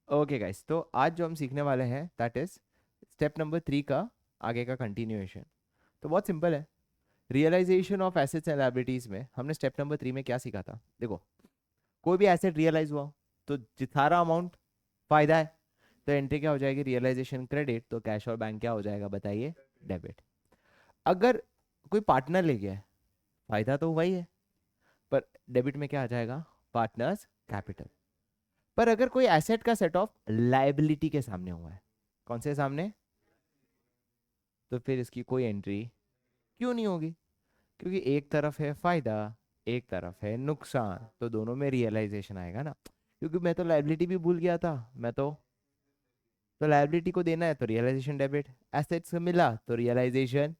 Okay guys, तो आज जो हम सीखने वाले हैं दैट इज स्टेप नंबर 3 का आगे का कंटिन्यूएशन। तो बहुत सिंपल है। Realisation of assets and liabilities में हमने स्टेप नंबर 3 में क्या सीखा था? देखो, कोई भी एसेट रियलाइज हुआ तो सारा अमाउंट फायदा है, तो एंट्री क्या हो जाएगी? Realisation credit. तो कैश और बैंक क्या हो जाएगा बताइए? डेबिट। अगर कोई पार्टनर ले गया है, फायदा तो वही है, पर डेबिट में क्या आ जाएगा? Partners capital. पर अगर कोई एसेट का सेट ऑफ लायबिलिटी के सामने हुआ है, कौन से सामने? तो फिर इसकी कोई एंट्री क्यों नहीं होगी? क्योंकि एक तरफ है फायदा, एक तरफ है नुकसान, तो दोनों में रियलाइजेशन आएगा ना। क्योंकि मैं तो लायबिलिटी भी भूल गया था, मैं तो लायबिलिटी को देना है तो रियलाइजेशन डेबिट, एसेट्स को मिला तो रियलाइजेशन।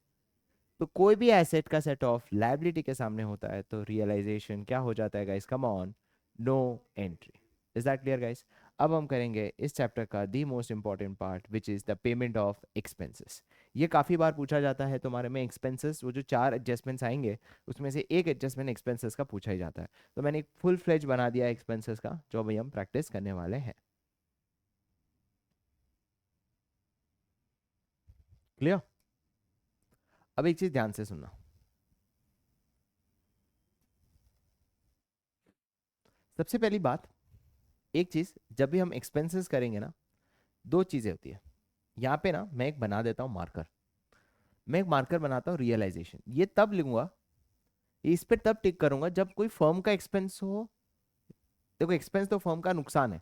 तो कोई भी एसेट का सेट ऑफ लायबिलिटी के सामने होता है तो रियलाइजेशन क्या हो जाता है guys? Come on, no entry. Is that clear guys? अब हम करेंगे इस चैप्टर का the most important part which is the payment of expenses. ये काफ़ी बार पूछा जाता है तुम्हारे में। एक्सपेंसेस, वो जो 4 एडजस्टमेंट्स आएंगे उसमें से एक एडजस्टमेंट एक्सपेंसेस का पूछा ही जाता है। तो मैंने एक फुल फ्लेज बना दिया एक्सपेंसेस का, जो अभी हम प्रैक्टिस करने वाले हैं। क्लियर? अब एक चीज़ ध्यान से सुनना। सबसे पहली बात, एक चीज़, जब भी हम एक्सपेंसेस करेंगे ना, दो चीज़ें होती है। यहाँ पे ना मैं एक बना देता हूँ मार्कर। मैं एक मार्कर बनाता हूँ रियलाइजेशन। ये तब लिखूंगा, इस पे तब टिक करूंगा जब कोई फर्म का एक्सपेंस हो। देखो, एक्सपेंस तो फर्म का नुकसान है।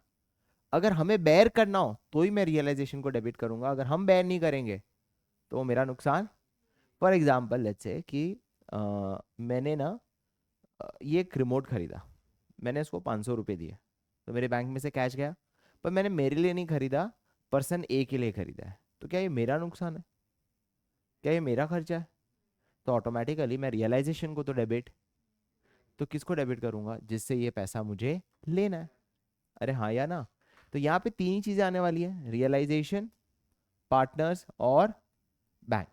अगर हमें बेयर करना हो तो ही मैं रियलाइजेशन को डेबिट करूंगा। अगर हम बेयर नहीं करेंगे तो वो मेरा नुकसान। फॉर एग्जाम्पल लेट्स से कि मैंने ना ये एक रिमोट खरीदा। मैंने इसको 500 रुपये दिए, तो मेरे बैंक में से कैश गया। पर मैंने मेरे लिए नहीं खरीदा, पर्सन ए के लिए खरीदा है। तो क्या ये मेरा नुकसान है? क्या ये मेरा खर्चा है? तो ऑटोमेटिकली मैं रियलाइजेशन को तो डेबिट, तो किसको डेबिट करूंगा? जिससे ये पैसा मुझे लेना है। अरे हाँ या ना? तो यहाँ पे तीन ही चीजें आने वाली है: रियलाइजेशन, पार्टनर्स और बैंक।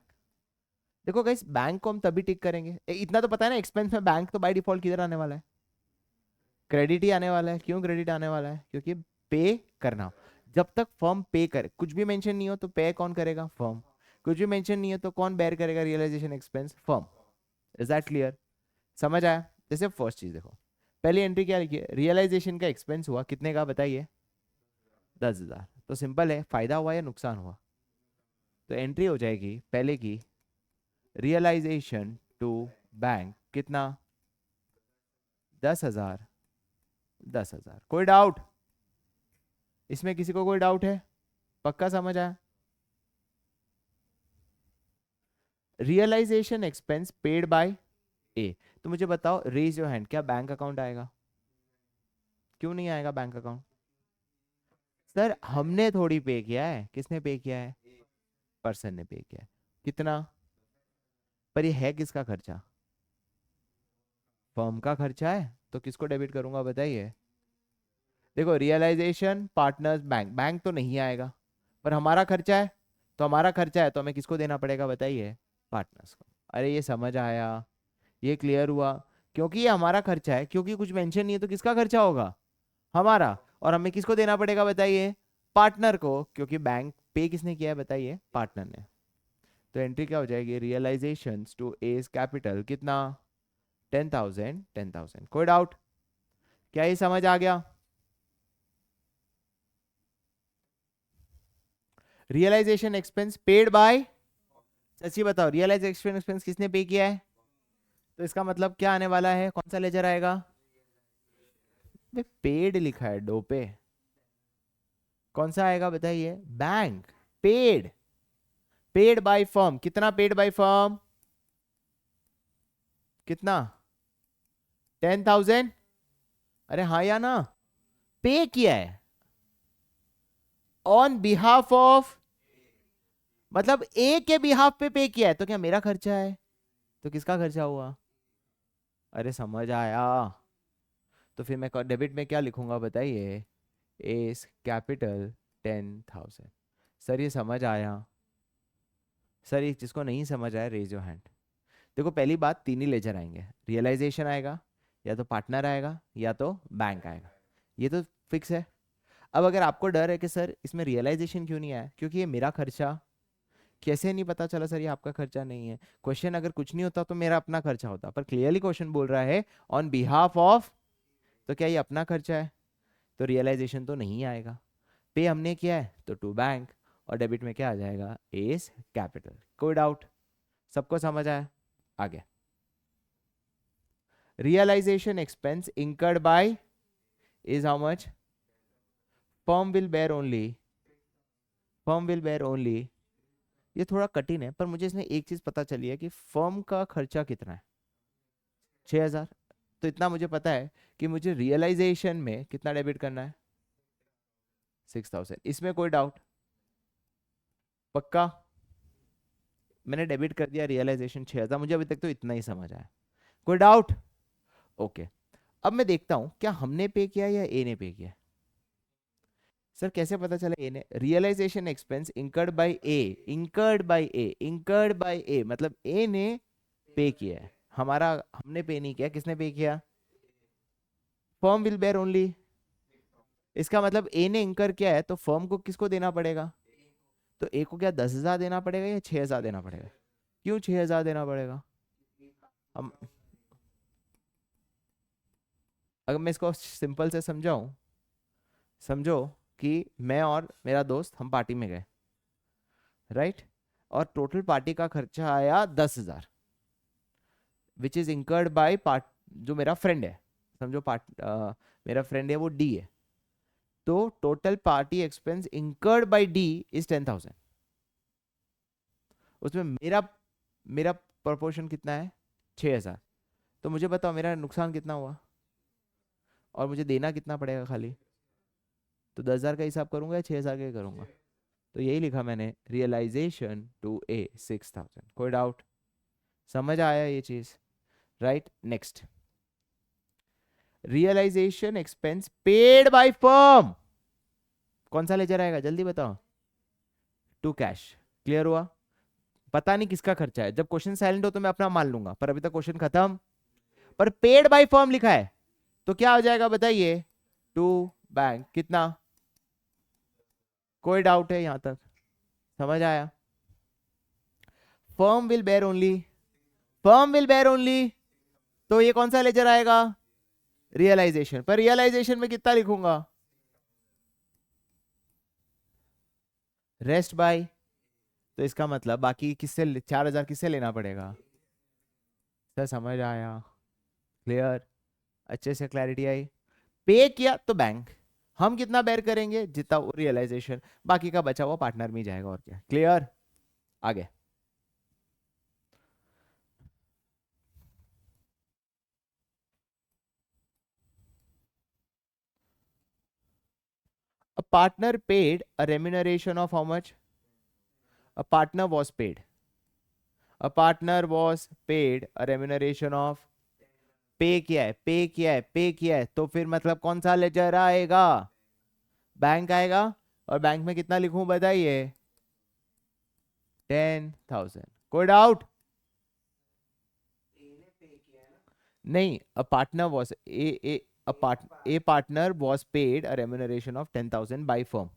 देखो गाइस, बैंक को हम तभी टिक करेंगे, इतना तो पता है ना, एक्सपेंस में बैंक तो बाय डिफॉल्ट किधर आने वाला है? क्रेडिट ही आने वाला है। क्यों क्रेडिट आने वाला है? क्योंकि पे करना। जब तक फर्म पे करे, कुछ भी मेंशन नहीं हो तो पे कौन करेगा? फर्म। कुछ भी मेंशन नहीं है तो कौन बेयर करेगा realisation expense? Firm. Is that clear? समझ आया? जैसे फर्स्ट चीज देखो, पहली एंट्री क्या लिखी है? रियलाइजेशन का एक्सपेंस हुआ कितने का बताइए? 10,000। तो सिंपल है, फायदा हुआ या नुकसान हुआ? तो एंट्री हो जाएगी पहले की, रियलाइजेशन टू बैंक कितना? 10,000। 10,000। कोई डाउट इसमें? किसी को कोई डाउट है? पक्का समझ आया? रियलाइजेशन एक्सपेंस पेड बाय ए। तो मुझे बताओ, रेज योर हैंड, क्या बैंक अकाउंट आएगा? क्यों नहीं आएगा बैंक अकाउंट? सर हमने थोड़ी पे किया है। किसने पे किया है? पर्सन ने पे किया है। कितना? पर ये है किसका खर्चा? फर्म का खर्चा है। तो किसको डेबिट करूंगा बताइए? देखो, रियलाइजेशन, पार्टनर्स, बैंक। बैंक तो नहीं आएगा, पर हमारा खर्चा है। तो हमारा खर्चा है तो हमें किसको देना पड़ेगा बताइए? पार्टनर्स को। अरे ये समझ आया? ये क्लियर हुआ? क्योंकि ये हमारा खर्चा है, क्योंकि कुछ मेंशन नहीं है तो किसका खर्चा होगा? हमारा। और हमें किसको देना पड़ेगा बताइए? पार्टनर को। क्योंकि बैंक पे किसने किया है बताइए? पार्टनर ने। तो एंट्री क्या हो जाएगी? रियलाइजेशन टू एज कैपिटल कितना? 10,000। 10,000। कोई डाउट? क्या ये समझ आ गया? रियलाइजेशन एक्सपेंस पेड बाय, सच्ची बताओ, रियलाइजेशन एक्सपेंस किसने पे किया है? तो इसका मतलब क्या आने वाला है? कौन सा लेजर आएगा? पेड लिखा है डो पे। कौन सा आएगा बताइए? Bank. Paid. Paid by firm. कितना पेड बाय फर्म? कितना? 10,000। अरे हाँ या ना? पे किया है ऑन बिहाफ ऑफ, मतलब ए के बिहाफ पे किया है। तो क्या मेरा खर्चा है? तो किसका खर्चा हुआ? अरे समझ आया? तो फिर मैं डेबिट में क्या लिखूंगा बताइए? S capital 10,000। सर ये समझ आया? सर ये जिसको नहीं समझ आया रेज योर हैंड। देखो, पहली बात, तीन ही लेजर आएंगे। रियलाइजेशन आएगा, या तो पार्टनर आएगा, या तो बैंक आएगा। ये तो फिक्स है। अब अगर आपको डर है कि सर इसमें रियलाइजेशन क्यों नहीं आया, क्योंकि ये मेरा खर्चा, कैसे नहीं पता चला सर ये आपका खर्चा नहीं है? क्वेश्चन अगर कुछ नहीं होता तो मेरा अपना खर्चा होता, पर क्लियरली क्वेश्चन बोल रहा है ऑन बिहाफ ऑफ, तो क्या ये अपना खर्चा है? तो रियलाइजेशन तो नहीं आएगा। पे हमने किया है तो टू बैंक, और डेबिट में क्या आ जाएगा? S capital. कोई डाउट? सबको समझ आया? आगे, realisation expense incurred by is how much? Firm will bear only, firm will bear only. ये थोड़ा कठिन है, पर मुझे इसमें एक चीज पता चली है कि फर्म का खर्चा कितना है, 6,000। तो इतना मुझे पता है कि मुझे रियलाइजेशन में कितना डेबिट करना है, 6,000। इसमें कोई डाउट? पक्का? मैंने डेबिट कर दिया रियलाइजेशन 6,000, मुझे अभी तक तो इतना ही समझ आया। कोई डाउट? ओके। अब मैं देखता हूं क्या हमने पे किया या ए ने पे किया। सर कैसे पता चला ए ने? Realisation expense incurred by A, incurred by A, incurred by A मतलब ए ने पे किया है, हमारा हमने पे नहीं किया। किसने पे किया? Firm will bear only. इसका मतलब ए ने इंकर किया है तो फर्म को किसको देना पड़ेगा? तो ए को क्या 10,000 देना पड़ेगा या 6,000 देना पड़ेगा? क्यों 6,000 देना पड़ेगा? हम अगर मैं इसको सिंपल से समझाऊं, समझो कि मैं और मेरा दोस्त हम पार्टी में गए, राइट, और टोटल पार्टी का खर्चा आया 10,000, which is incurred by part, जो मेरा फ्रेंड है, समझो मेरा फ्रेंड है वो डी है, तो total party expense incurred bye D is 10,000। उसमें मेरा मेरा प्रोपोर्शन कितना है? 6,000। तो मुझे बताओ मेरा नुकसान कितना हुआ, और मुझे देना कितना पड़ेगा खाली? तो 10,000 का हिसाब करूंगा या 6,000 का ही करूंगा? तो यही लिखा मैंने, रियलाइजेशन टू ए 6,000। कोई डाउट? समझ आया ये चीज? Right, next, realisation expense paid by firm, कौन सा लेजर आएगा जल्दी बताओ? To cash. क्लियर हुआ? पता नहीं किसका खर्चा है, जब क्वेश्चन साइलेंट हो तो मैं अपना मान लूंगा, पर अभी तक क्वेश्चन खत्म। पर पेड बाय फर्म लिखा है तो क्या हो जाएगा बताइए? To bank. कितना? कोई डाउट है यहां तक? समझ आया? Firm will bear only, firm will bear only, तो ये कौन सा लेजर आएगा? रियलाइजेशन। पर रियलाइजेशन में कितना लिखूंगा? Rest by. तो इसका मतलब बाकी किससे 4,000 किससे लेना पड़ेगा? सर समझ आया? क्लियर? अच्छे से क्लैरिटी आई? पे किया तो बैंक, हम कितना बेयर करेंगे? जितना रियलाइजेशन, बाकी का बचा हुआ पार्टनर में ही जाएगा, और क्या। क्लियर? आगे, a partner paid a remuneration of how much? A partner was paid, a partner was paid a remuneration of, पे किया है, पे किया है, पे किया है, तो फिर मतलब कौन सा लेजर आएगा? बैंक आएगा। और बैंक में कितना लिखूं बताइए? 10,000। कोई डाउट? नहीं, a partner was a partner was paid a remuneration of 10,000 by firm।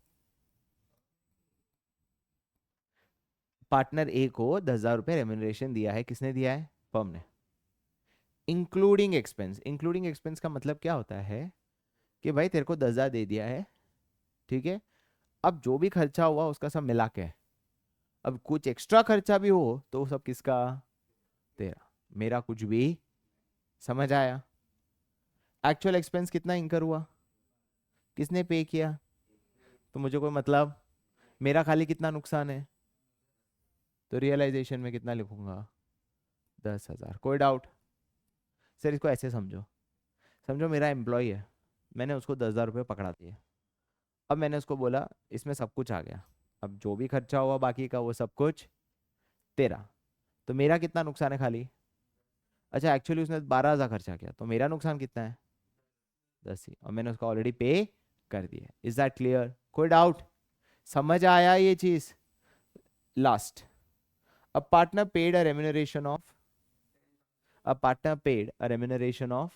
Partner ए को 10,000 रुपए रेम्यूनरेशन दिया है, किसने दिया है? फर्म ने। इंक्लूडिंग एक्सपेंस, इंक्लूडिंग एक्सपेंस का मतलब क्या होता है कि भाई तेरे को 10,000 दे दिया है, ठीक है, अब जो भी खर्चा हुआ उसका सब मिला के है। अब कुछ एक्स्ट्रा खर्चा भी हो तो वो सब किसका? तेरा। मेरा कुछ भी। समझ आया? एक्चुअल एक्सपेंस कितना इंकर हुआ, किसने पे किया, तो मुझे कोई मतलब, मेरा खाली कितना नुकसान है? तो रियलाइजेशन में कितना लिखूंगा? 10,000। कोई डाउट? सर इसको ऐसे समझो, समझो मेरा एम्प्लॉय है, मैंने उसको 10,000 रुपये पकड़ा दिए, अब मैंने उसको बोला इसमें सब कुछ आ गया, अब जो भी खर्चा हुआ बाकी का वो सब कुछ तेरा, तो मेरा कितना नुकसान है खाली? अच्छा, एक्चुअली उसने 12,000 खर्चा किया, तो मेरा नुकसान कितना है? 10 ही, और मैंने उसको ऑलरेडी पे कर दिया। Is that clear? कोई डाउट? समझ आया ये चीज? Last, a partner paid a remuneration of, a partner paid a remuneration of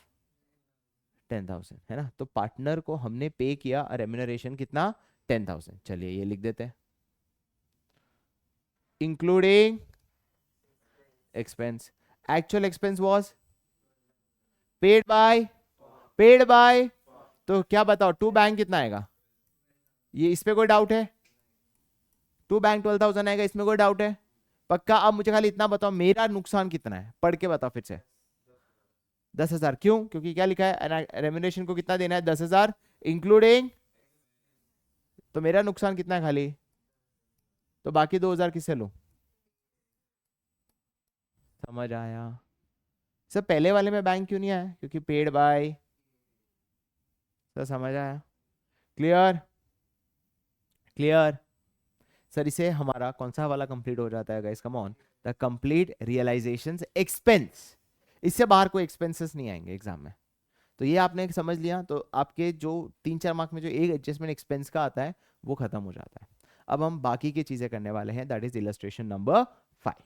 10,000 है ना, तो पार्टनर को हमने पे किया रेम्यूनरेशन कितना 10,000। चलिए ये लिख देते हैं, including expense. Actual expense was paid by, तो क्या बताओ टू बैंक कितना आएगा? ये इस पे कोई डाउट है? टू बैंक 12,000 आएगा, इसमें कोई डाउट है? पक्का? अब मुझे खाली इतना बताओ मेरा नुकसान कितना है, पढ़ के बताओ फिर से। 10,000। क्यों? क्योंकि क्या लिखा है, रेम्यूनरेशन को कितना देना है, 10,000 इंक्लूडिंग, तो मेरा नुकसान कितना है खाली, तो बाकी 2,000 किससे लूं? समझ आया? सर पहले वाले में बैंक क्यों नहीं आया? क्योंकि पेड बाय। सर समझ आया? क्लियर? क्लियर? सर इसे हमारा कौन सा वाला कंप्लीट हो जाता है guys, come on, the complete realisations expense. इससे बाहर कोई एक्सपेंसेस नहीं आएंगे एग्जाम में। तो ये आपने एक समझ लिया, तो आपके जो 3-4 मार्क में जो एक एडजस्टमेंट एक्सपेंस का आता है वो खत्म हो जाता है। अब हम बाकी की चीजें करने वाले हैं, दैट इज इलस्ट्रेशन नंबर 5।